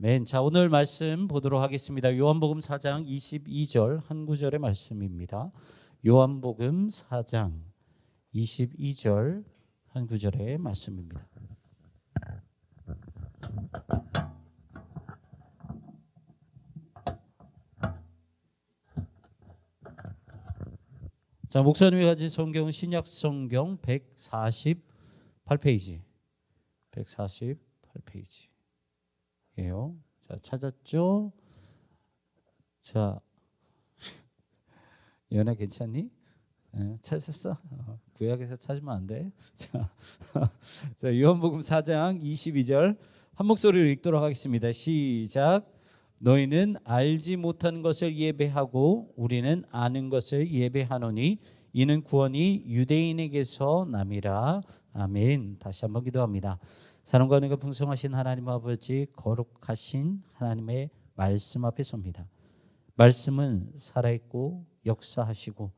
아멘. 자, 오늘 말씀 보도록 하겠습니다. 요한복음 4장 22절 한 구절의 말씀입니다. 요한복음 4장 22절 한 구절의 말씀입니다. 자, 목사님이 가진 성경은 신약 성경 148페이지. 148페이지예요. 자, 찾았죠? 자, 연아 괜찮니? 찾았어? 구약에서 찾으면 안 돼. 자, 요한복음 4장 22절 한 목소리로 읽도록 하겠습니다. 시작. 너희는 알지 못한 것을 예배하고 우리는 아는 것을 예배하노니 이는 구원이 유대인에게서 남이라. 아멘. 다시 한번 기도합니다. 사랑과 은혜가 풍성하신 하나님 아버지, 거룩하신 하나님의 말씀 앞에 섭니다. 말씀은 살아있고 역사하시고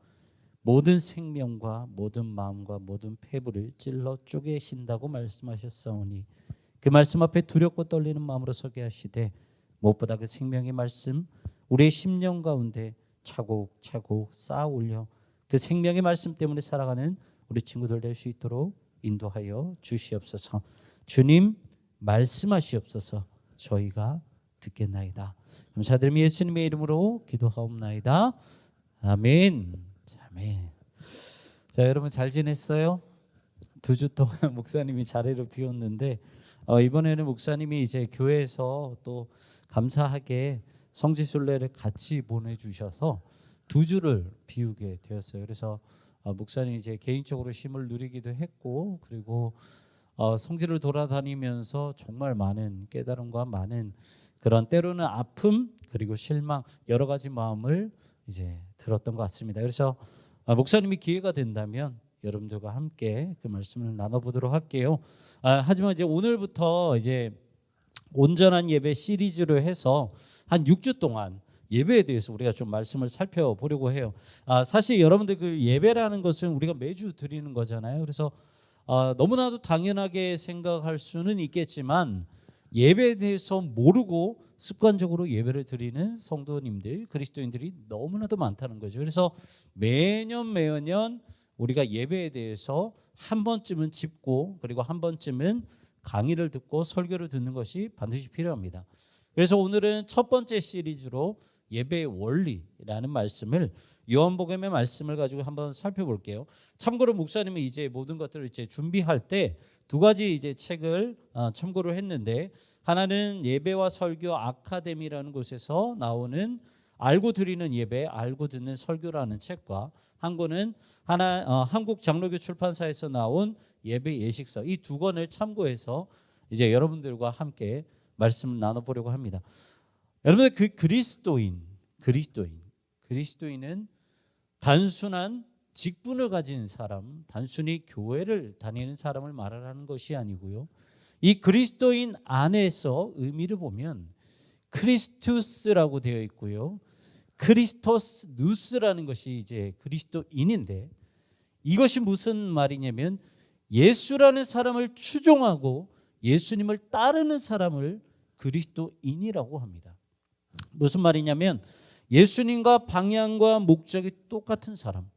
모든 생명과 모든 마음과 모든 폐부를 찔러 쪼개신다고 말씀하셨사오니 그 말씀 앞에 두렵고 떨리는 마음으로 서게 하시되 무엇보다 그 생명의 말씀 우리의 심령 가운데 차곡차곡 쌓아 올려 그 생명의 말씀 때문에 살아가는 우리 친구들 될 수 있도록 인도하여 주시옵소서. 주님 말씀하시옵소서. 저희가 듣겠나이다. 감사드리며 예수님의 이름으로 기도하옵나이다. 아멘. 아멘. 자, 여러분 잘 지냈어요? 2주 동안 목사님이 자리를 비웠는데 이번에는 목사님이 이제 교회에서 또 감사하게 성지순례를 같이 보내주셔서 2주를 비우게 되었어요. 그래서 목사님이 이제 개인적으로 쉼을 누리기도 했고 그리고 성지를 돌아다니면서 정말 많은 깨달음과 많은 그런 때로는 아픔 그리고 실망 여러 가지 마음을 이제 들었던 것 같습니다. 그래서 목사님이 기회가 된다면 여러분들과 함께 그 말씀을 나눠보도록 할게요. 하지만 이제 오늘부터 이제 온전한 예배 시리즈로 해서 한 6주 동안 예배에 대해서 우리가 좀 말씀을 살펴보려고 해요. 사실 여러분들 그 예배라는 것은 우리가 매주 드리는 거잖아요. 그래서 너무나도 당연하게 생각할 수는 있겠지만 예배에 대해서 모르고 습관적으로 예배를 드리는 성도님들, 그리스도인들이 너무나도 많다는 거죠. 그래서 매년 우리가 예배에 대해서 한 번쯤은 짚고 그리고 한 번쯤은 강의를 듣고 설교를 듣는 것이 반드시 필요합니다. 그래서 오늘은 첫 번째 시리즈로 예배의 원리라는 말씀을 요한복음의 말씀을 가지고 한번 살펴볼게요. 참고로 목사님은 이제 모든 것들을 이제 준비할 때 2가지 이제 책을 참고를 했는데 하나는 예배와 설교 아카데미라는 곳에서 나오는 알고 드리는 예배, 알고 듣는 설교라는 책과 한 권은 한국 장로교 출판사에서 나온 예배 예식서 이 2권을 참고해서 이제 여러분들과 함께 말씀을 나눠보려고 합니다. 여러분들 그 그리스도인은 단순한 직분을 가진 사람, 단순히 교회를 다니는 사람을 말하는 것이 아니고요. 이 그리스도인 안에서 의미를 보면 크리스투스라고 되어 있고요. 크리스토스 누스라는 것이 이제 그리스도인인데 이것이 무슨 말이냐면 예수라는 사람을 추종하고 예수님을 따르는 사람을 그리스도인이라고 합니다. 무슨 말이냐면 예수님과 방향과 목적이 똑같은 사람.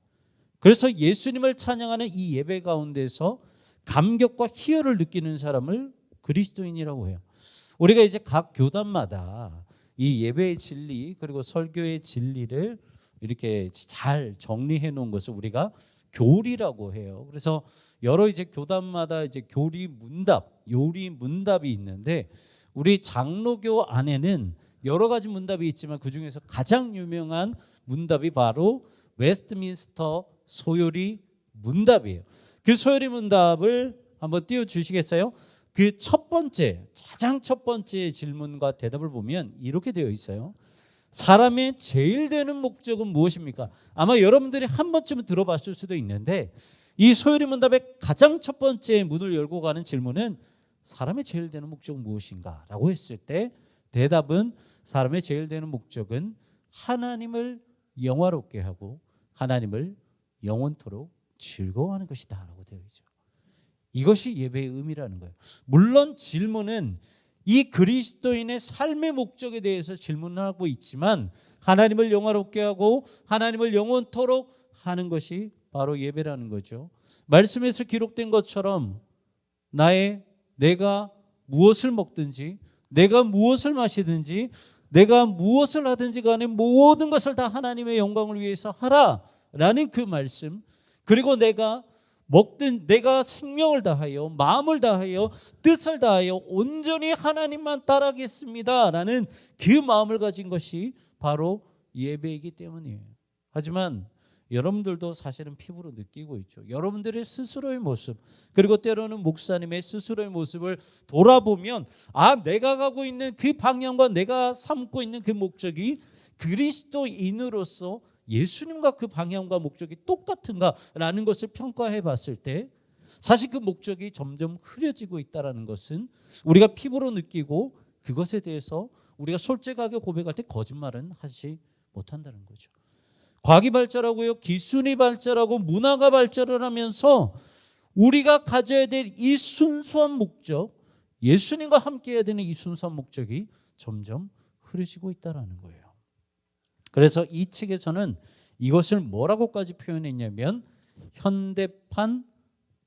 그래서 예수님을 찬양하는 이 예배 가운데서 감격과 희열을 느끼는 사람을 그리스도인이라고 해요. 우리가 이제 각 교단마다 이 예배의 진리 그리고 설교의 진리를 이렇게 잘 정리해 놓은 것을 우리가 교리라고 해요. 그래서 여러 이제 교단마다 이제 요리 문답이 있는데 우리 장로교 안에는 여러 가지 문답이 있지만 그 중에서 가장 유명한 문답이 바로 웨스트민스터 소요리 문답이에요. 그 소요리 문답을 한번 띄워주시겠어요? 그 가장 첫 번째 질문과 대답을 보면 이렇게 되어 있어요. 사람의 제일 되는 목적은 무엇입니까? 아마 여러분들이 한 번쯤은 들어봤을 수도 있는데 이 소요리 문답의 가장 첫 번째 문을 열고 가는 질문은 사람의 제일 되는 목적은 무엇인가? 라고 했을 때 대답은 사람의 제일 되는 목적은 하나님을 영화롭게 하고 하나님을 영원토록 즐거워하는 것이다 라고 되어 있죠. 이것이 예배의 의미라는 거예요. 물론 질문은 이 그리스도인의 삶의 목적에 대해서 질문을 하고 있지만 하나님을 영화롭게 하고 하나님을 영원토록 하는 것이 바로 예배라는 거죠. 말씀에서 기록된 것처럼 내가 무엇을 먹든지 내가 무엇을 마시든지 내가 무엇을 하든지 간에 모든 것을 다 하나님의 영광을 위해서 하라라는 그 말씀, 그리고 내가 생명을 다하여 마음을 다하여 뜻을 다하여 온전히 하나님만 따라하겠습니다라는 그 마음을 가진 것이 바로 예배이기 때문이에요. 하지만 여러분들도 사실은 피부로 느끼고 있죠. 여러분들의 스스로의 모습, 그리고 때로는 목사님의 스스로의 모습을 돌아보면 내가 가고 있는 그 방향과 내가 삼고 있는 그 목적이 그리스도인으로서 예수님과 그 방향과 목적이 똑같은가라는 것을 평가해 봤을 때 사실 그 목적이 점점 흐려지고 있다는 것은 우리가 피부로 느끼고 그것에 대해서 우리가 솔직하게 고백할 때 거짓말은 하지 못한다는 거죠. 과학이 발달하고요, 기술이 발달하고 문화가 발달을 하면서 우리가 가져야 될 이 순수한 목적, 예수님과 함께 해야 되는 이 순수한 목적이 점점 흐려지고 있다는 거예요. 그래서 이 책에서는 이것을 뭐라고까지 표현했냐면 현대판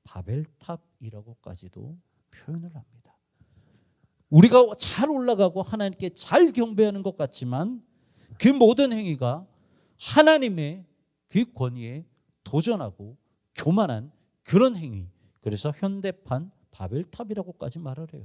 바벨탑이라고까지도 표현을 합니다. 우리가 잘 올라가고 하나님께 잘 경배하는 것 같지만 그 모든 행위가 하나님의 그 권위에 도전하고 교만한 그런 행위, 그래서 현대판 바벨탑이라고까지 말을 해요.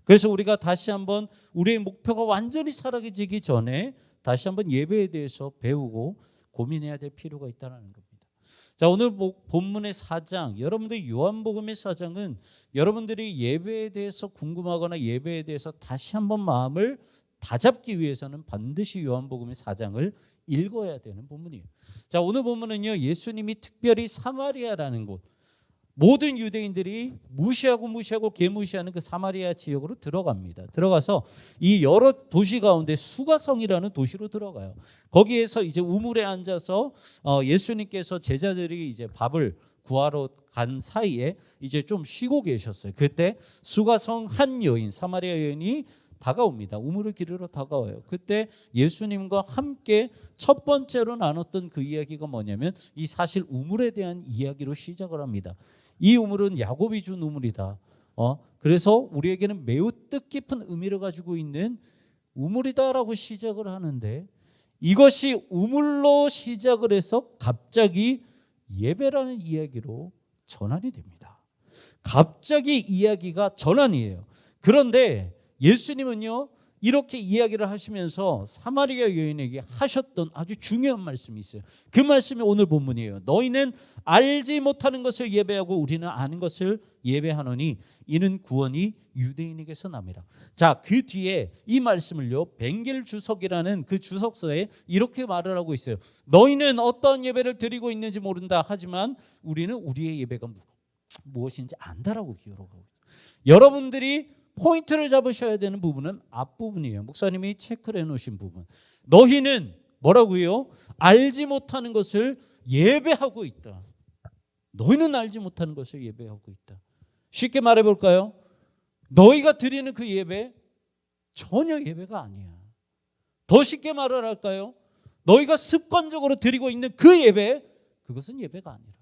그래서 우리가 다시 한번 우리의 목표가 완전히 사라지기 전에 다시 한번 예배에 대해서 배우고 고민해야 될 필요가 있다는 겁니다. 자, 오늘 본문의 4장, 여러분들 요한복음의 4장은 여러분들이 예배에 대해서 궁금하거나 예배에 대해서 다시 한번 마음을 다잡기 위해서는 반드시 요한복음의 4장을 읽어야 되는 본문이에요. 자, 오늘 본문은요, 예수님이 특별히 사마리아라는 곳, 모든 유대인들이 무시하고 개무시하는 그 사마리아 지역으로 들어갑니다. 들어가서 이 여러 도시 가운데 수가성이라는 도시로 들어가요. 거기에서 이제 우물에 앉아서 예수님께서 제자들이 이제 밥을 구하러 간 사이에 이제 좀 쉬고 계셨어요. 그때 수가성 한 여인, 사마리아 여인이 다가옵니다. 우물을 기르러 다가와요. 그때 예수님과 함께 첫 번째로 나눴던 그 이야기가 뭐냐면 이 사실 우물에 대한 이야기로 시작을 합니다. 이 우물은 야곱이 준 우물이다. 그래서 우리에게는 매우 뜻깊은 의미를 가지고 있는 우물이다라고 시작을 하는데 이것이 우물로 시작을 해서 갑자기 예배라는 이야기로 전환이 됩니다. 갑자기 이야기가 전환이에요. 그런데 예수님은요, 이렇게 이야기를 하시면서 사마리아 여인에게 하셨던 아주 중요한 말씀이 있어요. 그 말씀이 오늘 본문이에요. 너희는 알지 못하는 것을 예배하고 우리는 아는 것을 예배하노니 이는 구원이 유대인에게서 남이라. 자, 그 뒤에 이 말씀을요, 벵겔 주석이라는 그 주석서에 이렇게 말을 하고 있어요. 너희는 어떤 예배를 드리고 있는지 모른다. 하지만 우리는 우리의 예배가 무엇인지 안다라고 기록하고 있어요. 여러분들이 포인트를 잡으셔야 되는 부분은 앞부분이에요. 목사님이 체크를 해놓으신 부분. 너희는 뭐라고요? 알지 못하는 것을 예배하고 있다. 너희는 알지 못하는 것을 예배하고 있다. 쉽게 말해볼까요? 너희가 드리는 그 예배 전혀 예배가 아니야. 더 쉽게 말을 할까요? 너희가 습관적으로 드리고 있는 그 예배, 그것은 예배가 아니라.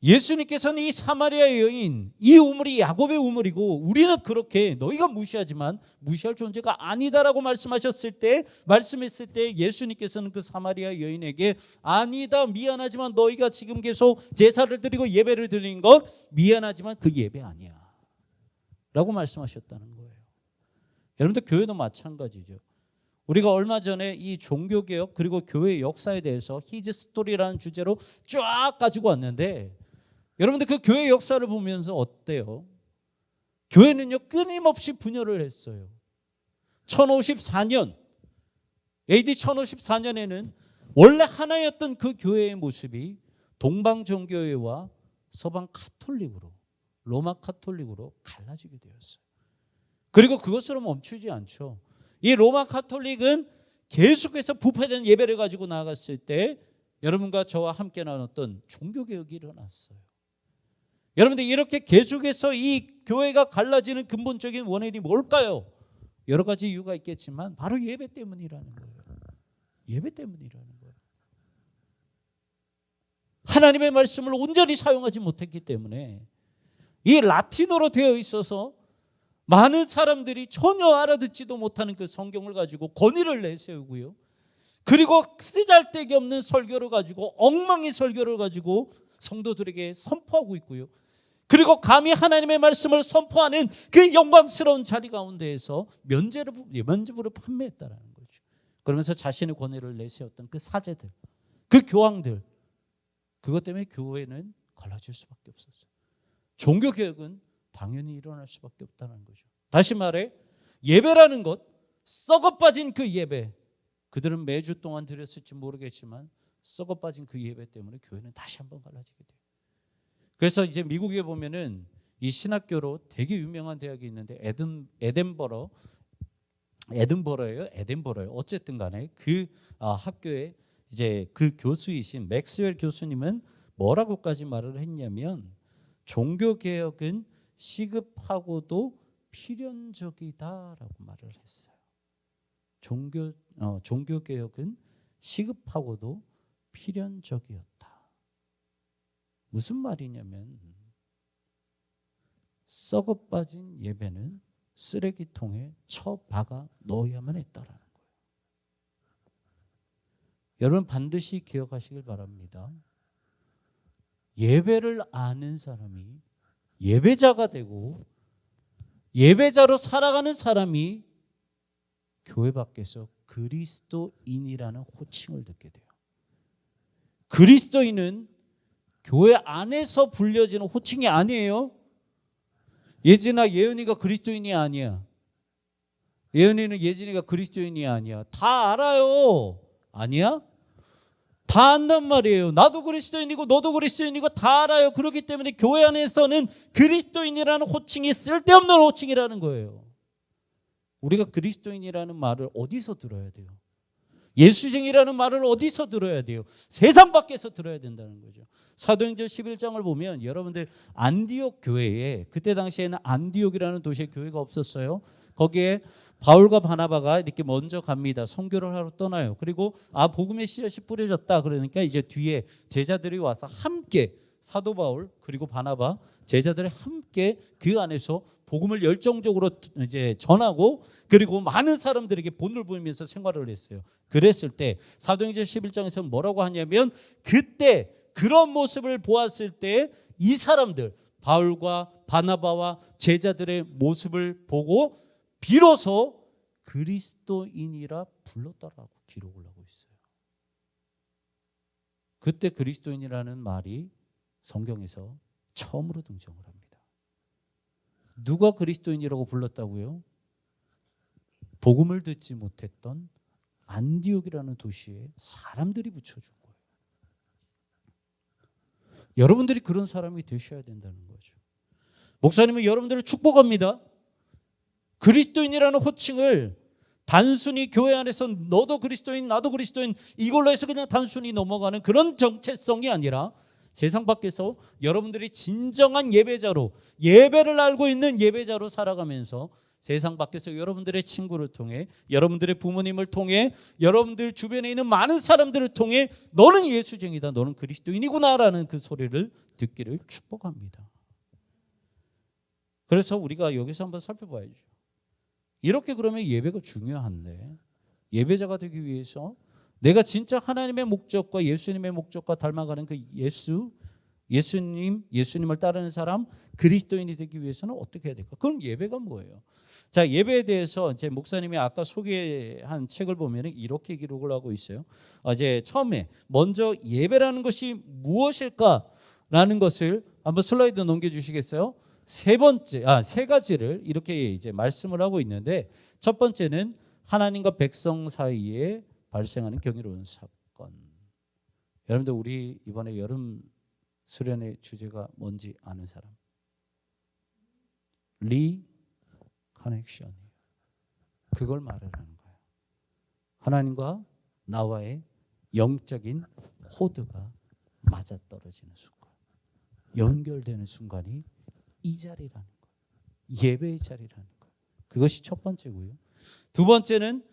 예수님께서는 이 사마리아 여인, 이 우물이 야곱의 우물이고 우리는 그렇게 너희가 무시하지만 무시할 존재가 아니다라고 말씀했을 때 예수님께서는 그 사마리아 여인에게 아니다, 미안하지만 너희가 지금 계속 제사를 드리고 예배를 드리는 것 미안하지만 그 예배 아니야 라고 말씀하셨다는 거예요. 여러분들 교회도 마찬가지죠. 우리가 얼마 전에 이 종교개혁 그리고 교회의 역사에 대해서 히즈 스토리라는 주제로 쫙 가지고 왔는데 여러분들 그 교회 역사를 보면서 어때요? 교회는요 끊임없이 분열을 했어요. 1054년 AD 1054년에는 원래 하나였던 그 교회의 모습이 동방 정교회와 서방 카톨릭으로, 로마 카톨릭으로 갈라지게 되었어요. 그리고 그것으로 멈추지 않죠. 이 로마 카톨릭은 계속해서 부패된 예배를 가지고 나아갔을 때 여러분과 저와 함께 나눴던 종교개혁이 일어났어요. 여러분들 이렇게 계속해서 이 교회가 갈라지는 근본적인 원인이 뭘까요? 여러 가지 이유가 있겠지만 바로 예배 때문이라는 거예요. 예배 때문이라는 거예요. 하나님의 말씀을 온전히 사용하지 못했기 때문에 이 라틴어로 되어 있어서 많은 사람들이 전혀 알아듣지도 못하는 그 성경을 가지고 권위를 내세우고요. 그리고 쓰잘데기 없는 설교를 가지고 엉망인 설교를 가지고 성도들에게 선포하고 있고요. 그리고 감히 하나님의 말씀을 선포하는 그 영광스러운 자리 가운데에서 면죄부를 판매했다라는 거죠. 그러면서 자신의 권위를 내세웠던 그 사제들, 그 교황들, 그것 때문에 교회는 갈라질 수밖에 없었어요. 종교개혁은 당연히 일어날 수밖에 없다는 거죠. 다시 말해 예배라는 것, 썩어빠진 그 예배, 그들은 매주 동안 드렸을지 모르겠지만 썩어빠진 그 예배 때문에 교회는 다시 한번 갈라지게 돼요. 그래서 이제 미국에 보면은 이 신학교로 되게 유명한 대학이 있는데 에든버러예요. 어쨌든 간에 그 학교에 이제 그 교수이신 맥스웰 교수님은 뭐라고까지 말을 했냐면 종교 개혁은 시급하고도 필연적이다라고 말을 했어요. 종교 개혁은 시급하고도 필연적이었다. 무슨 말이냐면 썩어빠진 예배는 쓰레기통에 쳐박아 넣어야만 했다라는 거예요. 여러분 반드시 기억하시길 바랍니다. 예배를 아는 사람이 예배자가 되고 예배자로 살아가는 사람이 교회 밖에서 그리스도인이라는 호칭을 듣게 돼요. 그리스도인은 교회 안에서 불려지는 호칭이 아니에요. 예진아, 예은이가 그리스도인이 아니야. 예은이는 예진이가 그리스도인이 아니야. 다 알아요. 아니야? 다 안단 말이에요. 나도 그리스도인이고 너도 그리스도인이고 다 알아요. 그렇기 때문에 교회 안에서는 그리스도인이라는 호칭이 쓸데없는 호칭이라는 거예요. 우리가 그리스도인이라는 말을 어디서 들어야 돼요? 예수쟁이라는 말을 어디서 들어야 돼요? 세상 밖에서 들어야 된다는 거죠. 사도행전 11장을 보면 여러분들 안디옥 교회에 그때 당시에는 안디옥이라는 도시에 교회가 없었어요. 거기에 바울과 바나바가 이렇게 먼저 갑니다. 선교를 하러 떠나요. 그리고 복음의 씨앗이 뿌려졌다. 그러니까 이제 뒤에 제자들이 와서 함께 사도 바울 그리고 바나바 제자들이 함께 그 안에서 복음을 열정적으로 이제 전하고 그리고 많은 사람들에게 본을 보이면서 생활을 했어요. 그랬을 때 사도행전 11장에서 뭐라고 하냐면 그때 그런 모습을 보았을 때 이 사람들 바울과 바나바와 제자들의 모습을 보고 비로소 그리스도인이라 불렀다라고 기록을 하고 있어요. 그때 그리스도인이라는 말이 성경에서 처음으로 등장을 합니다. 누가 그리스도인이라고 불렀다고요? 복음을 듣지 못했던 안디옥이라는 도시에 사람들이 붙여준 거예요. 여러분들이 그런 사람이 되셔야 된다는 거죠. 목사님은 여러분들을 축복합니다. 그리스도인이라는 호칭을 단순히 교회 안에서 너도 그리스도인 나도 그리스도인 이걸로 해서 그냥 단순히 넘어가는 그런 정체성이 아니라 세상 밖에서 여러분들이 진정한 예배자로 예배를 알고 있는 예배자로 살아가면서 세상 밖에서 여러분들의 친구를 통해 여러분들의 부모님을 통해 여러분들 주변에 있는 많은 사람들을 통해 너는 예수쟁이다 너는 그리스도인이구나라는 그 소리를 듣기를 축복합니다. 그래서 우리가 여기서 한번 살펴봐야죠. 이렇게 그러면 예배가 중요한데 예배자가 되기 위해서 내가 진짜 하나님의 목적과 예수님의 목적과 닮아가는 그 예수님을 따르는 사람 그리스도인이 되기 위해서는 어떻게 해야 될까? 그럼 예배가 뭐예요? 자, 예배에 대해서 이제 목사님이 아까 소개한 책을 보면 이렇게 기록을 하고 있어요. 이제 처음에 먼저 예배라는 것이 무엇일까라는 것을 한번 슬라이드 넘겨주시겠어요? 세 가지를 이렇게 이제 말씀을 하고 있는데 첫 번째는 하나님과 백성 사이에 발생하는 경이로운 사건. 여러분들 우리 이번에 여름 수련의 주제가 뭔지 아는 사람? 리커넥션이에요. 그걸 말을 하는 거예요. 하나님과 나와의 영적인 코드가 맞아떨어지는 순간, 연결되는 순간이 이 자리라는 거예요. 예배의 자리라는 거예요. 그것이 첫 번째고요. 두 번째는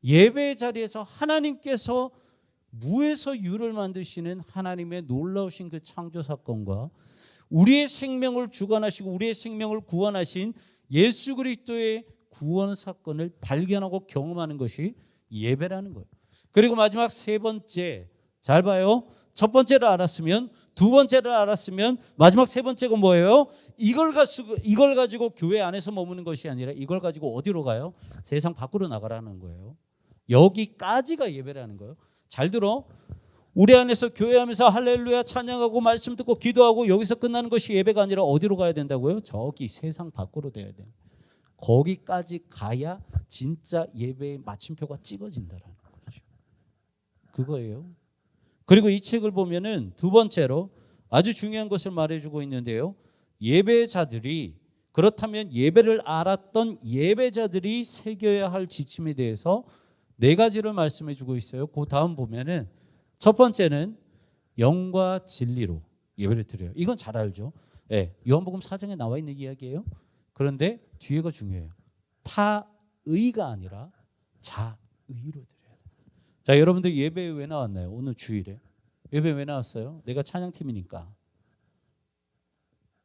예배의 자리에서 하나님께서 무에서 유를 만드시는 하나님의 놀라우신 그 창조 사건과 우리의 생명을 주관하시고 우리의 생명을 구원하신 예수 그리스도의 구원 사건을 발견하고 경험하는 것이 예배라는 거예요. 그리고 마지막 세 번째, 잘 봐요. 첫 번째를 알았으면, 두 번째를 알았으면 마지막 세 번째가 뭐예요? 이걸 가지고 교회 안에서 머무는 것이 아니라 이걸 가지고 어디로 가요? 세상 밖으로 나가라는 거예요. 여기까지가 예배라는 거예요. 잘 들어. 우리 안에서 교회하면서 할렐루야 찬양하고 말씀 듣고 기도하고 여기서 끝나는 것이 예배가 아니라 어디로 가야 된다고요? 저기 세상 밖으로 돼야 돼요. 거기까지 가야 진짜 예배의 마침표가 찍어진다라는 거죠. 그거예요. 그리고 이 책을 보면은 두 번째로 아주 중요한 것을 말해주고 있는데요. 예배자들이, 그렇다면 예배를 알았던 예배자들이 새겨야 할 지침에 대해서 네 가지를 말씀해주고 있어요. 그 다음 보면은 첫 번째는 영과 진리로 예배를 드려요. 이건 잘 알죠. 네, 요한복음 4장에 나와 있는 이야기예요. 그런데 뒤에가 중요해요. 타의가 아니라 자의로 드려요. 자, 여러분들 예배에 왜 나왔나요? 오늘 주일에 예배 왜 나왔어요? 내가 찬양팀이니까.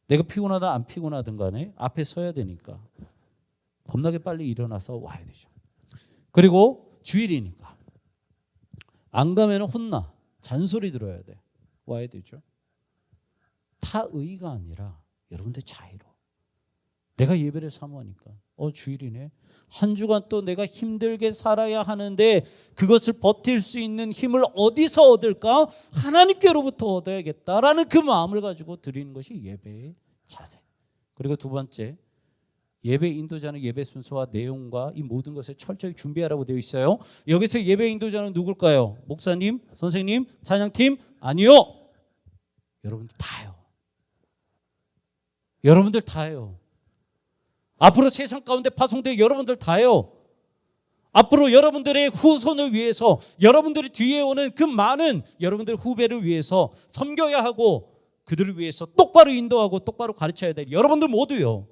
내가 피곤하다 안 피곤하든 간에 앞에 서야 되니까 겁나게 빨리 일어나서 와야 되죠. 그리고 주일이니까 안 가면 혼나, 잔소리 들어야 돼. 와야 되죠. 타의가 아니라 여러분들 자유로. 내가 예배를 사모하니까 주일이네. 한 주간 또 내가 힘들게 살아야 하는데 그것을 버틸 수 있는 힘을 어디서 얻을까? 하나님께로부터 얻어야겠다라는 그 마음을 가지고 드리는 것이 예배의 자세. 그리고 두 번째, 예배 인도자는 예배 순서와 내용과 이 모든 것을 철저히 준비하라고 되어 있어요. 여기서 예배 인도자는 누굴까요? 목사님, 선생님, 찬양팀? 아니요. 여러분들 다요. 여러분들 다요. 앞으로 세상 가운데 파송될 여러분들 다요. 앞으로 여러분들의 후손을 위해서, 여러분들이 뒤에 오는 그 많은 여러분들 후배를 위해서 섬겨야 하고 그들을 위해서 똑바로 인도하고 똑바로 가르쳐야 될 여러분들 모두요.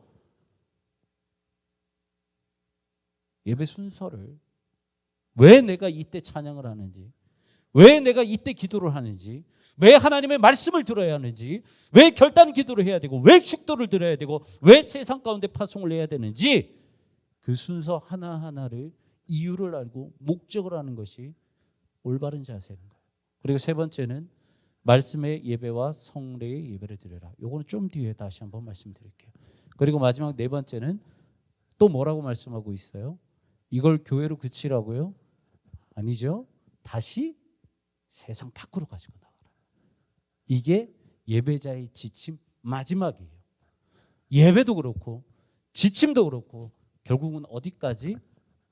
예배 순서를, 왜 내가 이때 찬양을 하는지, 왜 내가 이때 기도를 하는지, 왜 하나님의 말씀을 들어야 하는지, 왜 결단 기도를 해야 되고, 왜 축도를 드려야 되고, 왜 세상 가운데 파송을 해야 되는지 그 순서 하나하나를 이유를 알고 목적을 아는 것이 올바른 자세인 거예요. 그리고 세 번째는 말씀의 예배와 성례의 예배를 드려라. 요거는 좀 뒤에 다시 한번 말씀드릴게요. 그리고 마지막 네 번째는 또 뭐라고 말씀하고 있어요? 이걸 교회로 그치라고요? 아니죠. 다시 세상 밖으로 가지고 나가라. 이게 예배자의 지침 마지막이에요. 예배도 그렇고 지침도 그렇고 결국은 어디까지?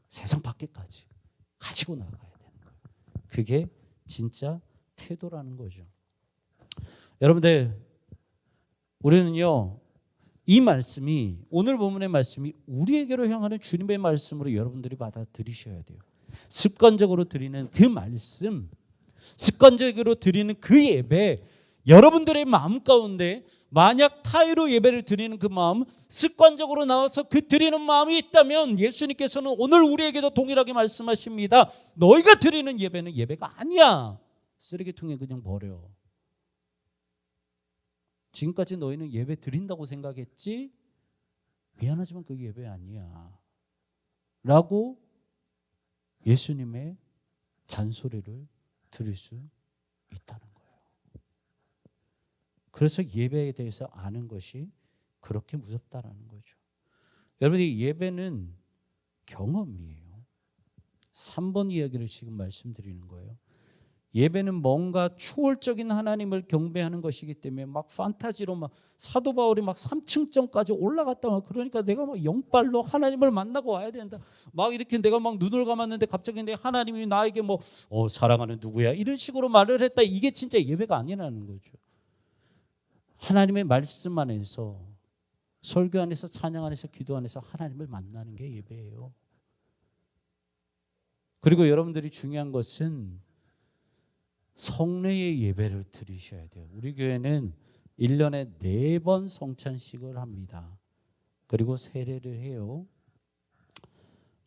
세상 밖에까지 가지고 나가야 되는 거예요. 그게 진짜 태도라는 거죠. 여러분들, 우리는요, 이 말씀이, 오늘 본문의 말씀이 우리에게로 향하는 주님의 말씀으로 여러분들이 받아들이셔야 돼요. 습관적으로 드리는 그 말씀, 습관적으로 드리는 그 예배, 여러분들의 마음 가운데 만약 타의로 예배를 드리는 그 마음, 습관적으로 나와서 그 드리는 마음이 있다면 예수님께서는 오늘 우리에게도 동일하게 말씀하십니다. 너희가 드리는 예배는 예배가 아니야. 쓰레기통에 그냥 버려. 지금까지 너희는 예배 드린다고 생각했지? 미안하지만 그게 예배 아니야. 라고 예수님의 잔소리를 들을 수 있다는 거예요. 그래서 예배에 대해서 아는 것이 그렇게 무섭다라는 거죠. 여러분이 예배는 경험이에요. 3번 이야기를 지금 말씀드리는 거예요. 예배는 뭔가 초월적인 하나님을 경배하는 것이기 때문에 막 판타지로 막 사도 바울이 막 3층점까지 올라갔다 막 그러니까 내가 막 영빨로 하나님을 만나고 와야 된다. 막 이렇게 내가 막 눈을 감았는데 갑자기 내 하나님이 나에게 뭐 사랑하는 누구야 이런 식으로 말을 했다. 이게 진짜 예배가 아니라는 거죠. 하나님의 말씀 안에서, 설교 안에서, 찬양 안에서, 기도 안에서 하나님을 만나는 게 예배예요. 그리고 여러분들이 중요한 것은 성례의 예배를 드리셔야 돼요. 우리 교회는 1년에 4번 성찬식을 합니다. 그리고 세례를 해요.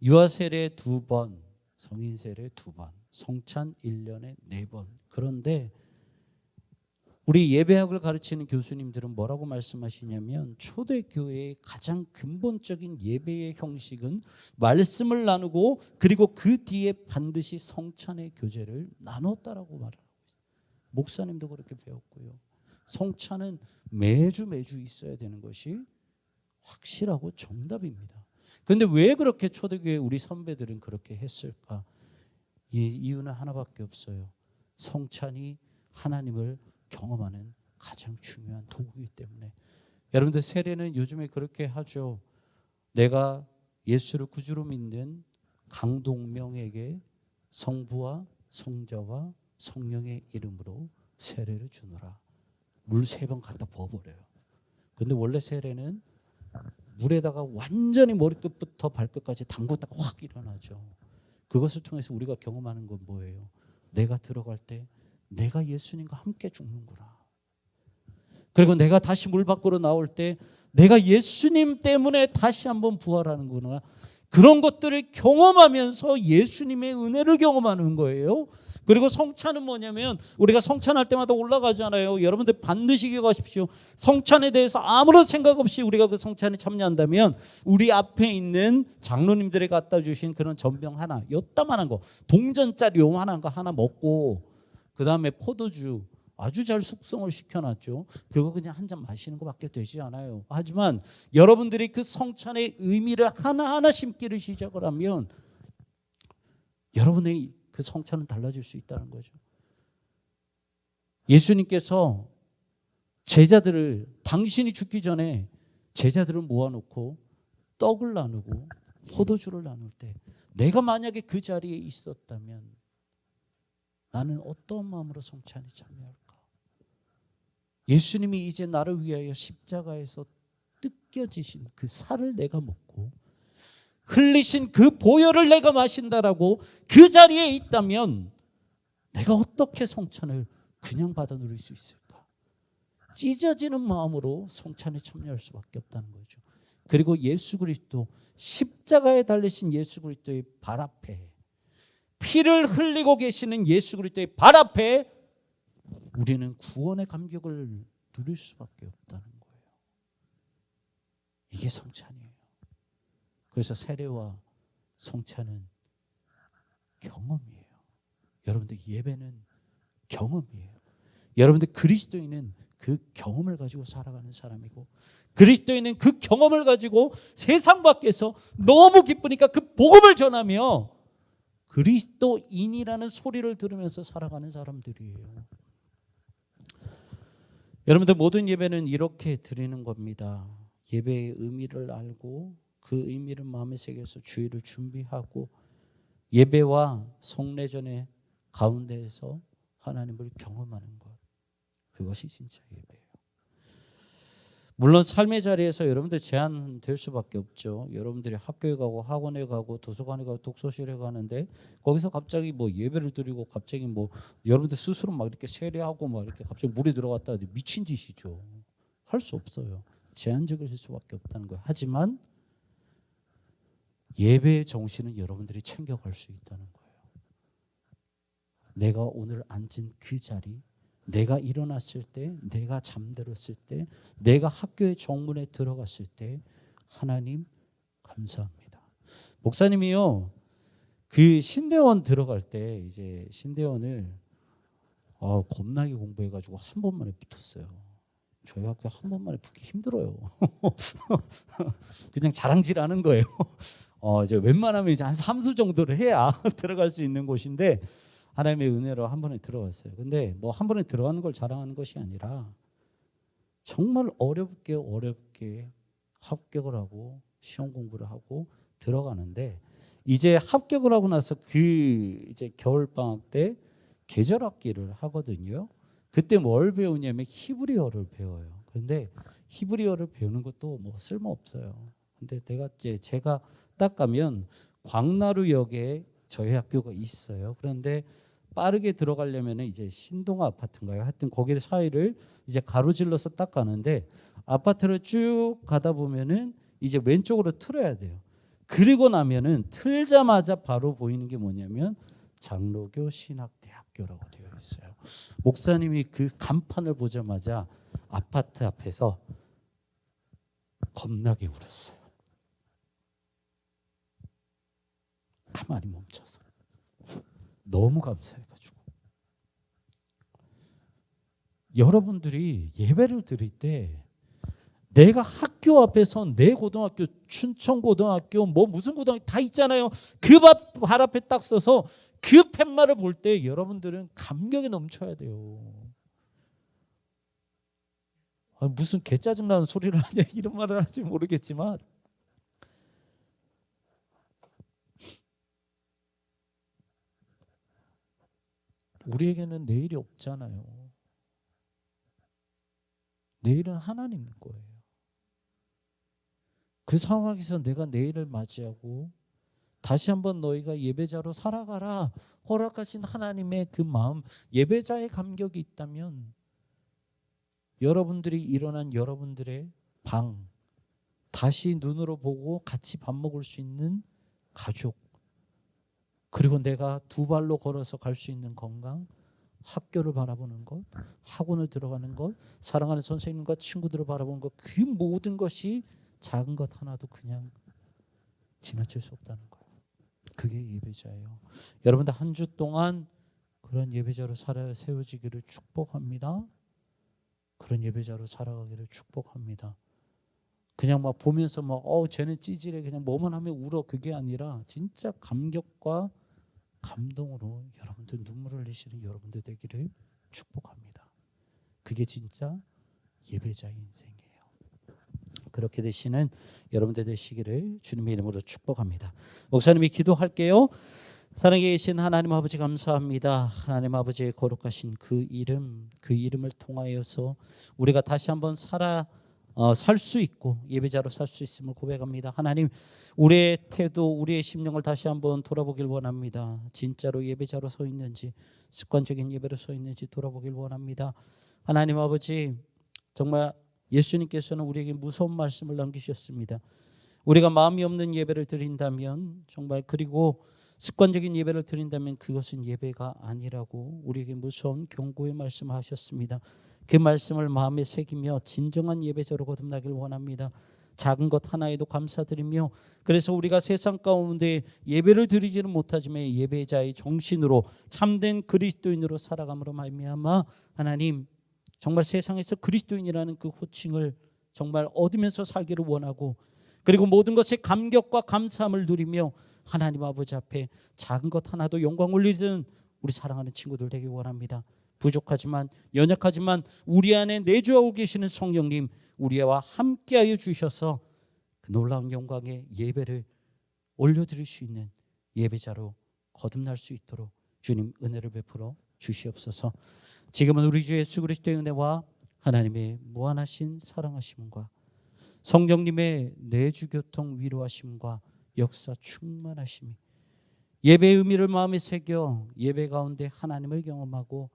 유아 세례 2번, 성인 세례 2번, 성찬 1년에 4번. 그런데 우리 예배학을 가르치는 교수님들은 뭐라고 말씀하시냐면 초대교회의 가장 근본적인 예배의 형식은 말씀을 나누고 그리고 그 뒤에 반드시 성찬의 교제를 나눴다라고 말하고 있어요. 목사님도 그렇게 배웠고요. 성찬은 매주 있어야 되는 것이 확실하고 정답입니다. 그런데 왜 그렇게 초대교회 우리 선배들은 그렇게 했을까? 이유는 하나밖에 없어요. 성찬이 하나님을 경험하는 가장 중요한 도구이기 때문에. 여러분들 세례는 요즘에 그렇게 하죠. 내가 예수를 구주로 믿는 강동명에게 성부와 성자와 성령의 이름으로 세례를 주노라. 물 3번 갖다 부어버려요. 근데 원래 세례는 물에다가 완전히 머리끝부터 발끝까지 담궜다가 확 일어나죠. 그것을 통해서 우리가 경험하는 건 뭐예요? 내가 들어갈 때 내가 예수님과 함께 죽는구나. 그리고 내가 다시 물 밖으로 나올 때 내가 예수님 때문에 다시 한번 부활하는구나. 그런 것들을 경험하면서 예수님의 은혜를 경험하는 거예요. 그리고 성찬은 뭐냐면 우리가 성찬할 때마다 올라가잖아요. 여러분들 반드시 기억하십시오. 성찬에 대해서 아무런 생각 없이 우리가 그 성찬에 참여한다면 우리 앞에 있는 장로님들이 갖다 주신 그런 전병 하나, 요따만한 거, 동전짜리 요만한 거 하나 먹고 그 다음에 포도주 아주 잘 숙성을 시켜놨죠. 그거 그냥 한 잔 마시는 것밖에 되지 않아요. 하지만 여러분들이 그 성찬의 의미를 하나하나 심기를 시작을 하면 여러분의 그 성찬은 달라질 수 있다는 거죠. 예수님께서 제자들을 당신이 죽기 전에 제자들을 모아놓고 떡을 나누고 포도주를 나눌 때 내가 만약에 그 자리에 있었다면 나는 어떤 마음으로 성찬에 참여할까? 예수님이 이제 나를 위하여 십자가에서 뜯겨지신 그 살을 내가 먹고 흘리신 그 보혈을 내가 마신다라고 그 자리에 있다면 내가 어떻게 성찬을 그냥 받아 누릴 수 있을까? 찢어지는 마음으로 성찬에 참여할 수밖에 없다는 거죠. 그리고 예수 그리스도 십자가에 달리신 예수 그리스도의 발 앞에 피를 흘리고 계시는 예수 그리스도의 발 앞에 우리는 구원의 감격을 누릴 수밖에 없다는 거예요. 이게 성찬이에요. 그래서 세례와 성찬은 경험이에요. 여러분들 예배는 경험이에요. 여러분들 그리스도인은 그 경험을 가지고 살아가는 사람이고 그리스도인은 그 경험을 가지고 세상 밖에서 너무 기쁘니까 그 복음을 전하며 그리스도인이라는 소리를 들으면서 살아가는 사람들이에요. 여러분들 모든 예배는 이렇게 드리는 겁니다. 예배의 의미를 알고 그 의미를 마음에 새겨서 주일을 준비하고 예배와 성례전의 가운데에서 하나님을 경험하는 것. 그것이 진짜 예배예요. 물론 삶의 자리에서 여러분들 제한될 수밖에 없죠. 여러분들이 학교에 가고 학원에 가고 도서관에 가고 독서실에 가는데 거기서 갑자기 뭐 예배를 드리고 갑자기 뭐 여러분들 스스로 막 이렇게 세례하고 막 이렇게 갑자기 물에 들어갔다 미친 짓이죠. 할 수 없어요. 제한적일 수밖에 없다는 거예요. 하지만 예배의 정신은 여러분들이 챙겨갈 수 있다는 거예요. 내가 오늘 앉은 그 자리, 내가 일어났을 때, 내가 잠들었을 때, 내가 학교의 정문에 들어갔을 때 하나님 감사합니다. 목사님이요, 그 신대원 들어갈 때 이제 신대원을 겁나게 공부해가지고 한 번만에 붙었어요. 저희 학교 한 번만에 붙기 힘들어요. 그냥 자랑질하는 거예요. 이제 웬만하면 이제 한 3수 정도를 해야 들어갈 수 있는 곳인데 하나님의 은혜로 한 번에 들어갔어요. 근데 뭐 한 번에 들어가는 걸 자랑하는 것이 아니라 정말 어렵게 합격을 하고 시험 공부를 하고 들어가는데 이제 합격을 하고 나서 그 이제 겨울 방학 때 계절 학기를 하거든요. 그때 뭘 배우냐면 히브리어를 배워요. 근데 히브리어를 배우는 것도 뭐 쓸모 없어요. 근데 제가 딱 가면 광나루역에 저희 학교가 있어요. 그런데 빠르게 들어가려면 이제 신동아 아파트인가요? 하여튼 거기 사이를 이제 가로질러서 딱 가는데 아파트를 쭉 가다 보면은 이제 왼쪽으로 틀어야 돼요. 그리고 나면은 틀자마자 바로 보이는 게 뭐냐면 장로교 신학대학교라고 되어 있어요. 목사님이 그 간판을 보자마자 아파트 앞에서 겁나게 울었어요. 가만히 멈춰서 너무 감사해가지고. 여러분들이 예배를 드릴 때 내가 학교 앞에서 내 고등학교, 춘천고등학교, 뭐 무슨 고등학교 다 있잖아요. 그 발 앞에 딱 서서 그 팻말을 볼 때 여러분들은 감격에 넘쳐야 돼요. 무슨 개짜증나는 소리를 하냐 이런 말을 할지 모르겠지만 우리에게는 내일이 없잖아요. 내일은 하나님 거예요. 그 상황에서 내가 내일을 맞이하고 다시 한번 너희가 예배자로 살아가라 허락하신 하나님의 그 마음, 예배자의 감격이 있다면 여러분들이 일어난 여러분들의 방, 다시 눈으로 보고 같이 밥 먹을 수 있는 가족, 그리고 내가 두 발로 걸어서 갈 수 있는 건강, 학교를 바라보는 것, 학원을 들어가는 것, 사랑하는 선생님과 친구들을 바라보는 것, 그 모든 것이 작은 것 하나도 그냥 지나칠 수 없다는 거예요. 그게 예배자예요. 여러분들 한 주 동안 그런 예배자로 살아 세워지기를 축복합니다. 그런 예배자로 살아가기를 축복합니다. 그냥 막 보면서 막 쟤는 찌질해 그냥 뭐만 하면 울어, 그게 아니라 진짜 감격과 감동으로 여러분들 눈물을 흘리시는 여러분들 되기를 축복합니다. 그게 진짜 예배자의 인생이에요. 그렇게 되시는 여러분들 되시기를 주님의 이름으로 축복합니다. 목사님이 기도할게요. 사랑에 계신 하나님 아버지 감사합니다. 하나님 아버지의 거룩하신 그 이름, 그 이름을 통하여서 우리가 다시 한번 살 수 있고 예배자로 살 수 있음을 고백합니다. 하나님, 우리의 태도, 우리의 심령을 다시 한번 돌아보길 원합니다. 진짜로 예배자로 서 있는지, 습관적인 예배로 서 있는지 돌아보길 원합니다. 하나님 아버지, 정말 예수님께서는 우리에게 무서운 말씀을 남기셨습니다. 우리가 마음이 없는 예배를 드린다면, 정말 그리고 습관적인 예배를 드린다면 그것은 예배가 아니라고 우리에게 무서운 경고의 말씀을 하셨습니다. 그 말씀을 마음에 새기며 진정한 예배자로 거듭나길 원합니다. 작은 것 하나에도 감사드리며, 그래서 우리가 세상 가운데 예배를 드리지는 못하지만 예배자의 정신으로 참된 그리스도인으로 살아감으로 말미암아 하나님, 정말 세상에서 그리스도인이라는 그 호칭을 정말 얻으면서 살기를 원하고, 그리고 모든 것에 감격과 감사함을 누리며 하나님 아버지 앞에 작은 것 하나도 영광 올리는 우리 사랑하는 친구들 되길 원합니다. 부족하지만 연약하지만 우리 안에 내주하고 계시는 성령님, 우리와 함께하여 주셔서 그 놀라운 영광의 예배를 올려드릴 수 있는 예배자로 거듭날 수 있도록 주님 은혜를 베풀어 주시옵소서. 지금은 우리 주 예수 그리스도의 은혜와 하나님의 무한하신 사랑하심과 성령님의 내주교통 위로하심과 역사 충만하심이 예배의 의미를 마음에 새겨 예배 가운데 하나님을 경험하고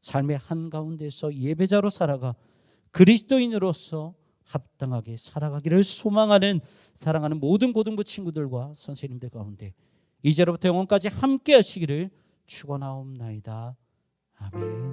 삶의 한가운데서 예배자로 살아가 그리스도인으로서 합당하게 살아가기를 소망하는 사랑하는 모든 고등부 친구들과 선생님들 가운데 이제로부터 영원까지 함께 하시기를 축원하옵나이다. 아멘.